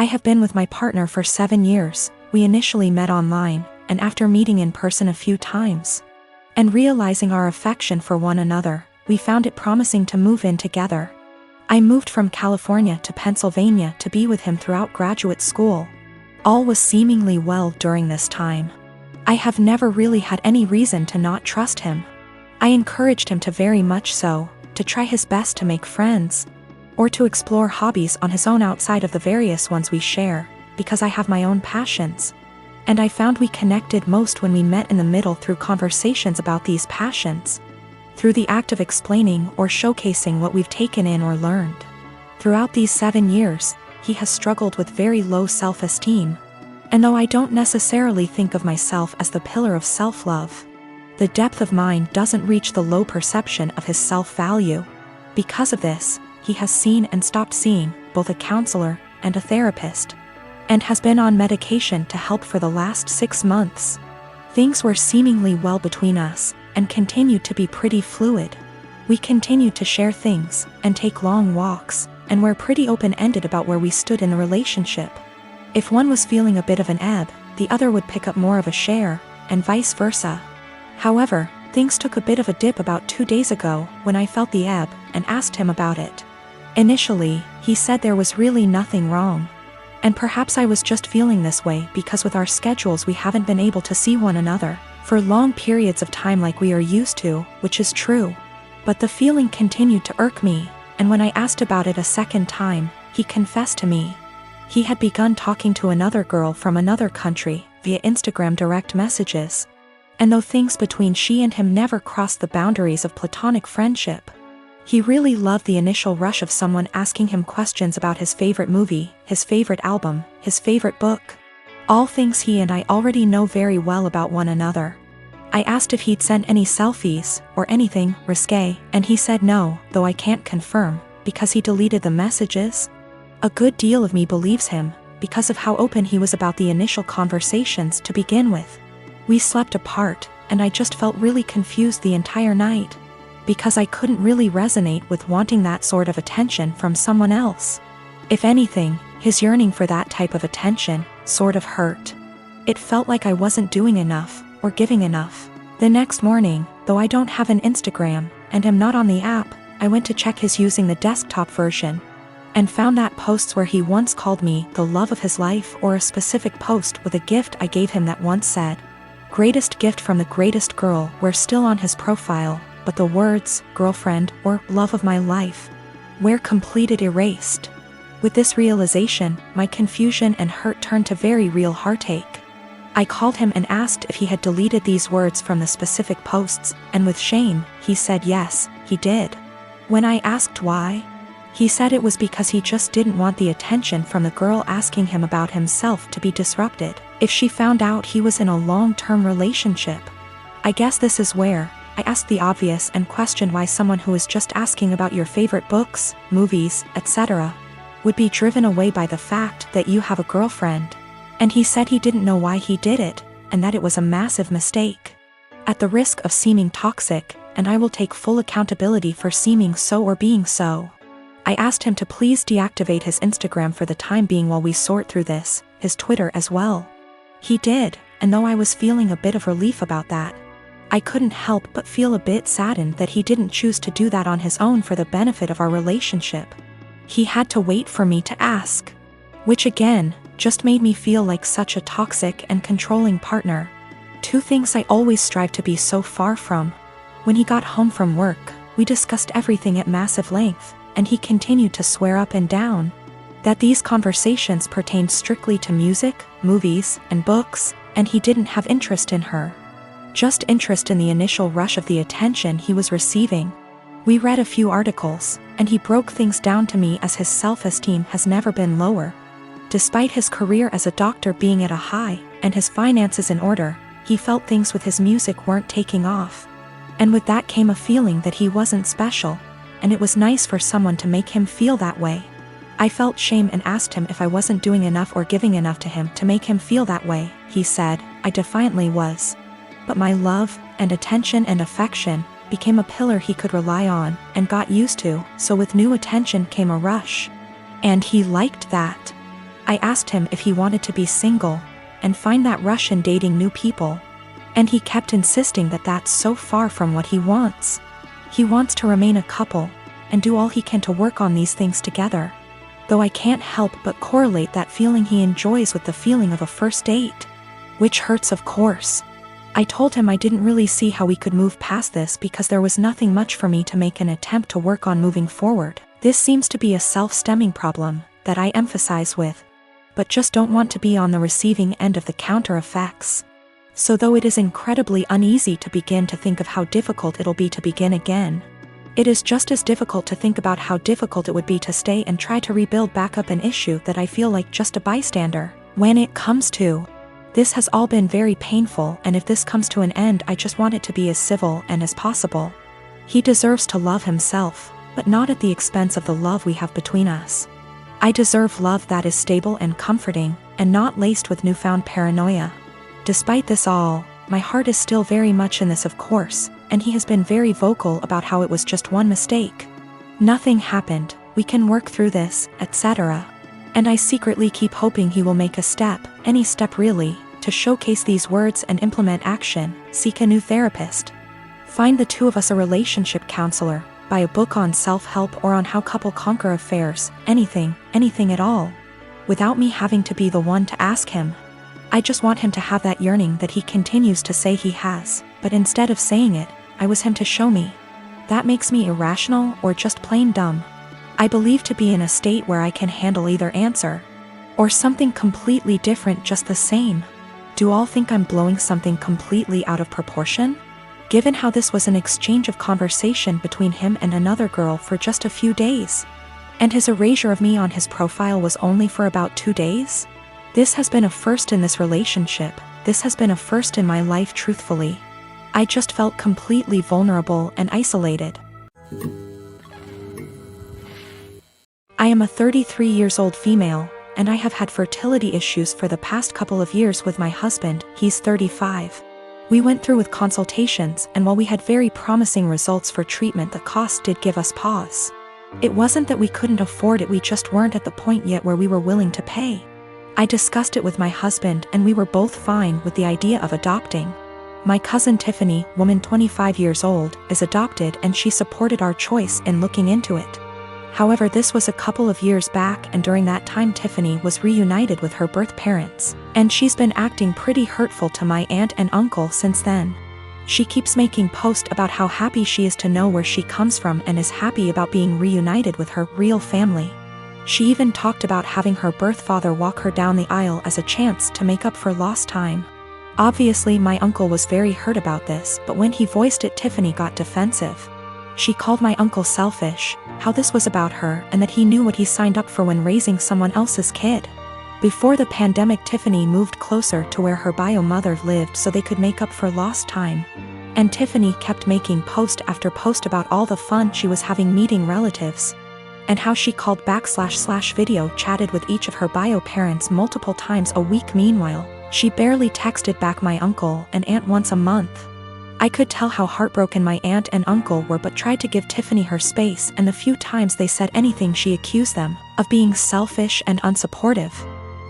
I have been with my partner for 7 years. We initially met online, and after meeting in person a few times and realizing our affection for one another, we found it promising to move in together. I moved from California to Pennsylvania to be with him throughout graduate school. All was seemingly well during this time. I have never really had any reason to not trust him. I encouraged him to very much so, to try his best to make friends, or to explore hobbies on his own outside of the various ones we share, because I have my own passions. And I found we connected most when we met in the middle through conversations about these passions, through the act of explaining or showcasing what we've taken in or learned. Throughout these 7 years, he has struggled with very low self-esteem, and though I don't necessarily think of myself as the pillar of self-love, the depth of mine doesn't reach the low perception of his self-value. Because of this, he has seen and stopped seeing both a counselor and a therapist, and has been on medication to help for the last 6 months. Things were seemingly well between us, and continued to be pretty fluid. We continued to share things, and take long walks, and were pretty open-ended about where we stood in the relationship. If one was feeling a bit of an ebb, the other would pick up more of a share, and vice versa. However, things took a bit of a dip about 2 days ago when I felt the ebb and asked him about it. Initially, he said there was really nothing wrong. And perhaps I was just feeling this way because with our schedules we haven't been able to see one another for long periods of time like we are used to, which is true. But the feeling continued to irk me, and when I asked about it a second time, he confessed to me. He had begun talking to another girl from another country via Instagram direct messages. And though things between she and him never crossed the boundaries of platonic friendship, he really loved the initial rush of someone asking him questions about his favorite movie, his favorite album, his favorite book. All things he and I already know very well about one another. I asked if he'd sent any selfies, or anything risque, and he said no, though I can't confirm, because he deleted the messages. A good deal of me believes him, because of how open he was about the initial conversations to begin with. We slept apart, and I just felt really confused the entire night, because I couldn't really resonate with wanting that sort of attention from someone else. If anything, his yearning for that type of attention sort of hurt. It felt like I wasn't doing enough, or giving enough. The next morning, though I don't have an Instagram, and am not on the app, I went to check his using the desktop version, and found that posts where he once called me the love of his life, or a specific post with a gift I gave him that once said, "Greatest gift from the greatest girl," were still on his profile, but the words, girlfriend, or love of my life, were completed erased. With this realization, my confusion and hurt turned to very real heartache. I called him and asked if he had deleted these words from the specific posts, and with shame, he said yes, he did. When I asked why, he said it was because he just didn't want the attention from the girl asking him about himself to be disrupted if she found out he was in a long-term relationship. I guess this is where I asked the obvious and questioned why someone who is just asking about your favorite books, movies, etc., would be driven away by the fact that you have a girlfriend. And he said he didn't know why he did it, and that it was a massive mistake. At the risk of seeming toxic, and I will take full accountability for seeming so or being so, I asked him to please deactivate his Instagram for the time being while we sort through this, his Twitter as well. He did, and though I was feeling a bit of relief about that, I couldn't help but feel a bit saddened that he didn't choose to do that on his own for the benefit of our relationship. He had to wait for me to ask, which again, just made me feel like such a toxic and controlling partner. 2 things I always strive to be so far from. When he got home from work, we discussed everything at massive length, and he continued to swear up and down that these conversations pertained strictly to music, movies, and books, and he didn't have interest in her. Just interest in the initial rush of the attention he was receiving. We read a few articles, and he broke things down to me as his self-esteem has never been lower. Despite his career as a doctor being at a high, and his finances in order, he felt things with his music weren't taking off. And with that came a feeling that he wasn't special, and it was nice for someone to make him feel that way. I felt shame and asked him if I wasn't doing enough or giving enough to him to make him feel that way. He said, I defiantly was. But my love, and attention and affection, became a pillar he could rely on, and got used to, so with new attention came a rush. And he liked that. I asked him if he wanted to be single and find that rush in dating new people. And he kept insisting that that's so far from what he wants. He wants to remain a couple and do all he can to work on these things together. Though I can't help but correlate that feeling he enjoys with the feeling of a first date. Which hurts, of course. I told him I didn't really see how we could move past this because there was nothing much for me to make an attempt to work on moving forward. This seems to be a self-stemming problem that I emphasize with, but just don't want to be on the receiving end of the counter effects. So though it is incredibly uneasy to begin to think of how difficult it'll be to begin again, it is just as difficult to think about how difficult it would be to stay and try to rebuild back up an issue that I feel like just a bystander. When it comes to, this has all been very painful, and if this comes to an end, I just want it to be as civil and as possible. He deserves to love himself, but not at the expense of the love we have between us. I deserve love that is stable and comforting, and not laced with newfound paranoia. Despite this all, my heart is still very much in this, of course, and he has been very vocal about how it was just one mistake. Nothing happened, we can work through this, etc. And I secretly keep hoping he will make a step, any step really, to showcase these words and implement action, seek a new therapist. Find the two of us a relationship counselor, buy a book on self-help or on how couple conquer affairs, anything at all. Without me having to be the one to ask him. I just want him to have that yearning that he continues to say he has, but instead of saying it, I was him to show me. That makes me irrational or just plain dumb. I believe to be in a state where I can handle either answer. Or something completely different just the same. Do all think I'm blowing something completely out of proportion? Given how this was an exchange of conversation between him and another girl for just a few days. And his erasure of me on his profile was only for about 2 days? This has been a first in this relationship, this has been a first in my life, truthfully. I just felt completely vulnerable and isolated. I am a 33 years old female, and I have had fertility issues for the past couple of years with my husband, he's 35. We went through with consultations, and while we had very promising results for treatment, the cost did give us pause. It wasn't that we couldn't afford it, we just weren't at the point yet where we were willing to pay. I discussed it with my husband and we were both fine with the idea of adopting. My cousin Tiffany, woman 25 years old, is adopted and she supported our choice in looking into it. However, this was a couple of years back, and during that time Tiffany was reunited with her birth parents, and she's been acting pretty hurtful to my aunt and uncle since then. She keeps making posts about how happy she is to know where she comes from and is happy about being reunited with her real family. She even talked about having her birth father walk her down the aisle as a chance to make up for lost time. Obviously my uncle was very hurt about this, but when he voiced it, Tiffany got defensive. She called my uncle selfish, how this was about her and that he knew what he signed up for when raising someone else's kid. Before the pandemic, Tiffany moved closer to where her bio mother lived so they could make up for lost time. And Tiffany kept making post after post about all the fun she was having meeting relatives. And how she called / video chatted with each of her bio parents multiple times a week. Meanwhile, she barely texted back my uncle and aunt once a month. I could tell how heartbroken my aunt and uncle were, but tried to give Tiffany her space, and the few times they said anything she accused them of being selfish and unsupportive.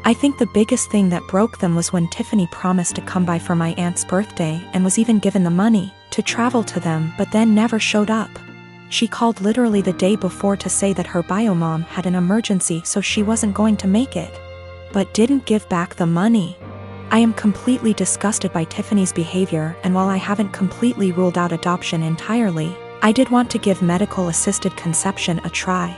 I think the biggest thing that broke them was when Tiffany promised to come by for my aunt's birthday and was even given the money to travel to them, but then never showed up. She called literally the day before to say that her bio mom had an emergency so she wasn't going to make it, but didn't give back the money. I am completely disgusted by Tiffany's behavior, and while I haven't completely ruled out adoption entirely, I did want to give medical-assisted conception a try.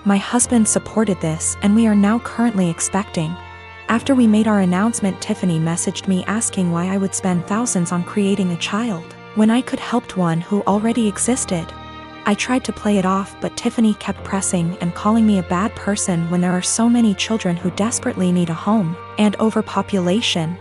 My husband supported this, and we are now currently expecting. After we made our announcement, Tiffany messaged me asking why I would spend thousands on creating a child, when I could help one who already existed. I tried to play it off, but Tiffany kept pressing and calling me a bad person when there are so many children who desperately need a home, and overpopulation.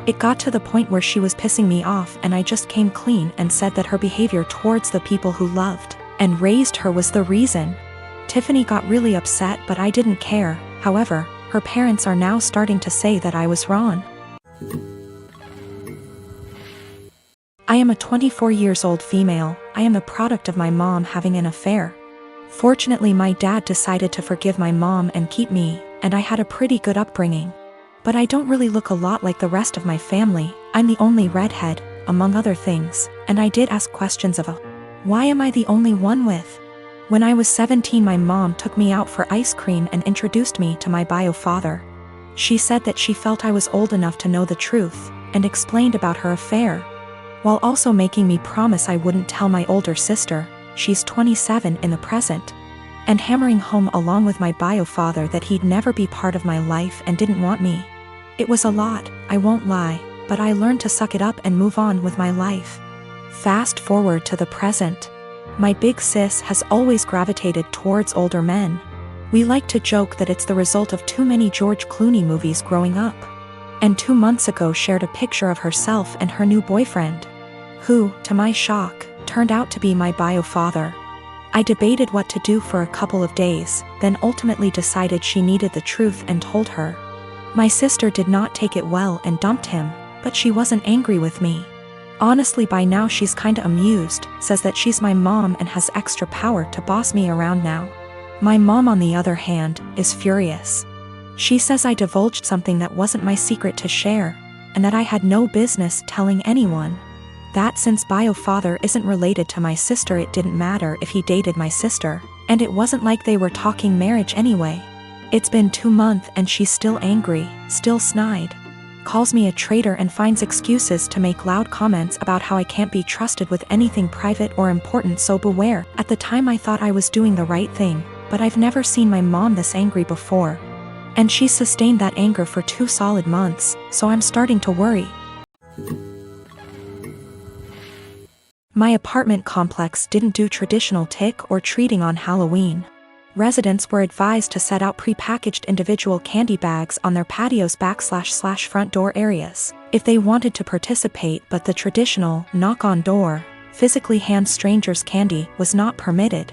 It got to the point where she was pissing me off, and I just came clean and said that her behavior towards the people who loved and raised her was the reason. Tiffany got really upset, but I didn't care. However, her parents are now starting to say that I was wrong. I am a 24 years old female. I am the product of my mom having an affair. Fortunately, my dad decided to forgive my mom and keep me, and I had a pretty good upbringing. But I don't really look a lot like the rest of my family. I'm the only redhead, among other things, and I did ask questions of why am I the only one with? When I was 17, my mom took me out for ice cream and introduced me to my bio father. She said that she felt I was old enough to know the truth, and explained about her affair, while also making me promise I wouldn't tell my older sister, she's 27 in the present, and hammering home along with my bio father that he'd never be part of my life and didn't want me. It was a lot, I won't lie, but I learned to suck it up and move on with my life. Fast forward to the present. My big sis has always gravitated towards older men. We like to joke that it's the result of too many George Clooney movies growing up. And 2 months ago shared a picture of herself and her new boyfriend, who, to my shock, turned out to be my bio father. I debated what to do for a couple of days, then ultimately decided she needed the truth and told her. My sister did not take it well and dumped him, but she wasn't angry with me. Honestly, by now she's kinda amused, says that she's my mom and has extra power to boss me around now. My mom, on the other hand, is furious. She says I divulged something that wasn't my secret to share, and that I had no business telling anyone. That since bio father isn't related to my sister, it didn't matter if he dated my sister, and it wasn't like they were talking marriage anyway. It's been 2 months and she's still angry, still snide. Calls me a traitor and finds excuses to make loud comments about how I can't be trusted with anything private or important, so beware. At the time I thought I was doing the right thing, but I've never seen my mom this angry before. And she's sustained that anger for 2 solid months, so I'm starting to worry. My apartment complex didn't do traditional trick or treating on Halloween. Residents were advised to set out pre-packaged individual candy bags on their patios / front door areas if they wanted to participate, but the traditional knock on door, physically hand strangers candy was not permitted.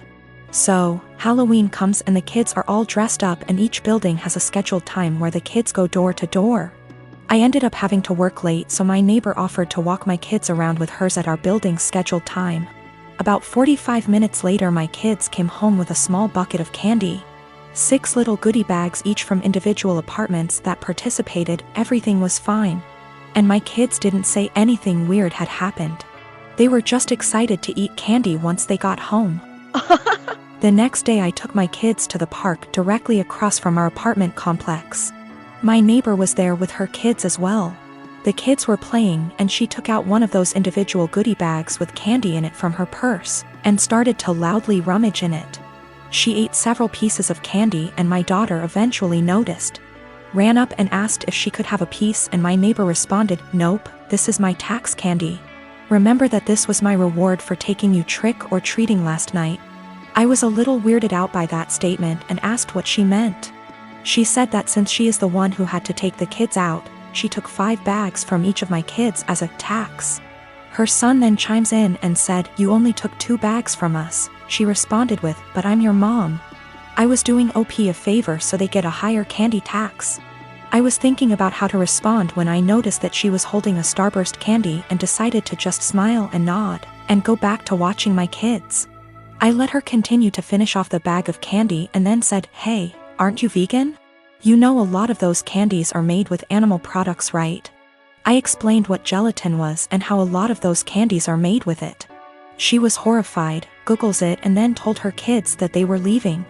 So, Halloween comes and the kids are all dressed up, and each building has a scheduled time where the kids go door to door. I ended up having to work late, so my neighbor offered to walk my kids around with hers at our building's scheduled time. About 45 minutes later, my kids came home with a small bucket of candy. 6 little goodie bags each from individual apartments that participated. Everything was fine. And my kids didn't say anything weird had happened. They were just excited to eat candy once they got home. The next day I took my kids to the park directly across from our apartment complex. My neighbor was there with her kids as well. The kids were playing, and she took out one of those individual goodie bags with candy in it from her purse, and started to loudly rummage in it. She ate several pieces of candy, and my daughter eventually noticed. Ran up and asked if she could have a piece, and my neighbor responded, "Nope, this is my tax candy. Remember that this was my reward for taking you trick or treating last night." I was a little weirded out by that statement and asked what she meant. She said that since she is the one who had to take the kids out, she took 5 bags from each of my kids as a tax. Her son then chimes in and said, "You only took 2 bags from us." She responded with, "But I'm your mom. I was doing OP a favor so they get a higher candy tax." I was thinking about how to respond when I noticed that she was holding a Starburst candy and decided to just smile and nod, and go back to watching my kids. I let her continue to finish off the bag of candy and then said, "Hey, aren't you vegan? You know a lot of those candies are made with animal products, right?" I explained what gelatin was and how a lot of those candies are made with it. She was horrified, Googles it, and then told her kids that they were leaving.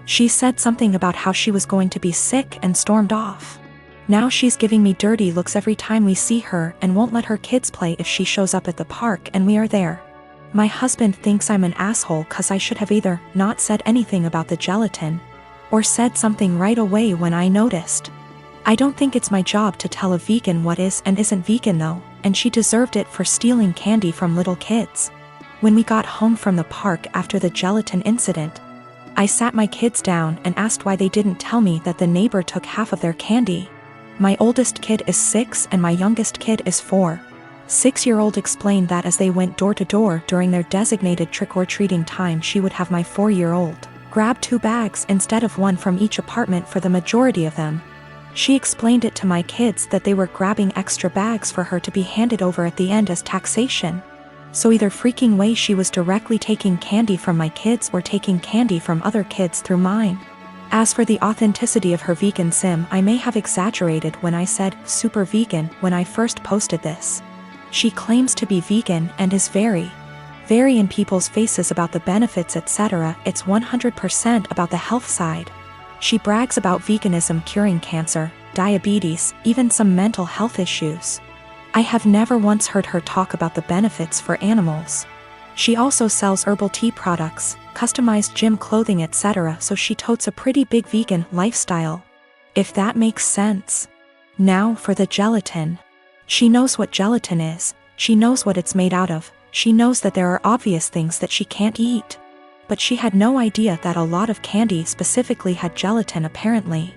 She said something about how she was going to be sick and stormed off. Now she's giving me dirty looks every time we see her and won't let her kids play if she shows up at the park and we are there. My husband thinks I'm an asshole cause I should have either not said anything about the gelatin, or said something right away when I noticed. I don't think it's my job to tell a vegan what is and isn't vegan though, and she deserved it for stealing candy from little kids. When we got home from the park after the gelatin incident, I sat my kids down and asked why they didn't tell me that the neighbor took half of their candy. My oldest kid is 6 and my youngest kid is 4. 6-year-old explained that as they went door to door during their designated trick-or-treating time, she would have my 4-year-old grab 2 bags instead of 1 from each apartment for the majority of them. She explained it to my kids that they were grabbing extra bags for her to be handed over at the end as taxation. So either freaking way she was directly taking candy from my kids or taking candy from other kids through mine. As for the authenticity of her vegan sim, I may have exaggerated when I said super vegan when I first posted this. She claims to be vegan and is very in people's faces about the benefits, etc. It's 100% about the health side. She brags about veganism curing cancer, diabetes, even some mental health issues. I have never once heard her talk about the benefits for animals. She also sells herbal tea products, customized gym clothing, etc., so she totes a pretty big vegan lifestyle. If that makes sense. Now for the gelatin. She knows what gelatin is, she knows what it's made out of, she knows that there are obvious things that she can't eat. But she had no idea that a lot of candy specifically had gelatin apparently.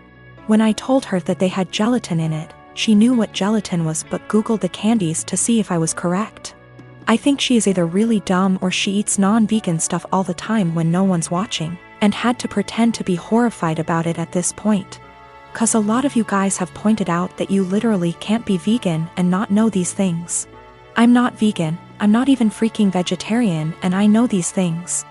When I told her that they had gelatin in it, she knew what gelatin was but Googled the candies to see if I was correct. I think she is either really dumb or she eats non-vegan stuff all the time when no one's watching, and had to pretend to be horrified about it at this point. 'Cause a lot of you guys have pointed out that you literally can't be vegan and not know these things. I'm not vegan, I'm not even freaking vegetarian, and I know these things.